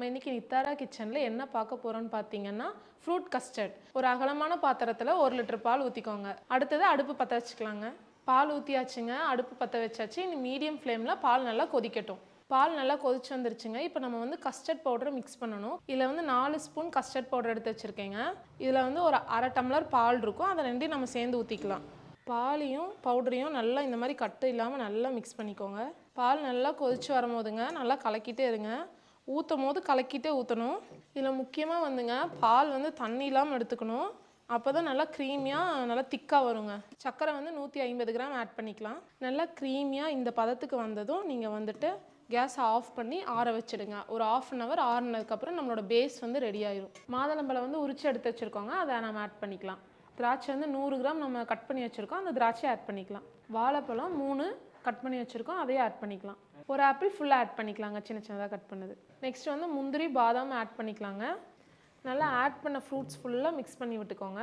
நம்ம இன்னைக்கு நித்தாரா கிச்சன்ல என்ன பார்க்க போறோம்னு பார்த்தீங்கன்னா ஃப்ரூட் கஸ்டர்ட். ஒரு அகலமான பாத்திரத்தில் 1 லிட்டர் பால் ஊற்றிக்கோங்க. அடுத்தது அடுப்பு பற்ற வச்சுக்கலாங்க. பால் ஊற்றியாச்சுங்க, அடுப்பு பற்ற வச்சாச்சு. இனி மீடியம் ஃப்ளேமில் பால் நல்லா கொதிக்கட்டும். பால் நல்லா கொதிச்சு வந்துருச்சுங்க. இப்போ நம்ம வந்து கஸ்டர்ட் பவுடரை மிக்ஸ் பண்ணணும். இதில் வந்து 4 ஸ்பூன் கஸ்டர்ட் பவுடர் எடுத்து வச்சுருக்கேங்க. இதில் வந்து ஒரு அரை டம்ளர் பால் இருக்கும், அதை ரெண்டையும் நம்ம சேர்ந்து ஊற்றிக்கலாம். பாலையும் பவுடரையும் நல்லா இந்த மாதிரி கட்டு இல்லாமல் நல்லா மிக்ஸ் பண்ணிக்கோங்க. பால் நல்லா கொதிச்சு வரும்போதுங்க நல்லா கலக்கிட்டே இருங்க. ஊற்றும் போது கலக்கிட்டே ஊற்றணும். இதில் முக்கியமாக வந்துங்க பால் வந்து தண்ணி இல்லாமல் எடுத்துக்கணும். அப்போ தான் நல்லா க்ரீமியாக நல்லா திக்காக வருங்க. சர்க்கரை வந்து 150 கிராம் ஆட் பண்ணிக்கலாம். நல்லா க்ரீமியாக இந்த பதத்துக்கு வந்ததும் நீங்கள் வந்துட்டு கேஸை ஆஃப் பண்ணி ஆற வச்சுடுங்க. ஒரு 1/2 hour ஆறுனதுக்கப்புறம் நம்மளோட பேஸ் வந்து ரெடி ஆயிரும். மாதுளம்பழம் வந்து உரிச்சு எடுத்து வச்சுருக்கோங்க, அதை நம்ம ஆட் பண்ணிக்கலாம். திராட்சை வந்து 100 கிராம் நம்ம கட் பண்ணி வச்சுருக்கோம், அந்த திராட்சை ஆட் பண்ணிக்கலாம். வாழைப்பழம் 3 கட் பண்ணி வச்சுருக்கோம், அதையும் ஆட் பண்ணிக்கலாம். ஒரு ஆப்பிள் ஃபுல்லாக ஆட் பண்ணிக்கலாங்க, சின்ன சின்னதாக கட் பண்ணது. நெக்ஸ்ட் வந்து முந்திரி பாதாம் ஆட் பண்ணிக்கலாங்க. நல்லா ஆட் பண்ண ஃப்ரூட்ஸ் ஃபுல்லாக மிக்ஸ் பண்ணி விட்டுக்கோங்க.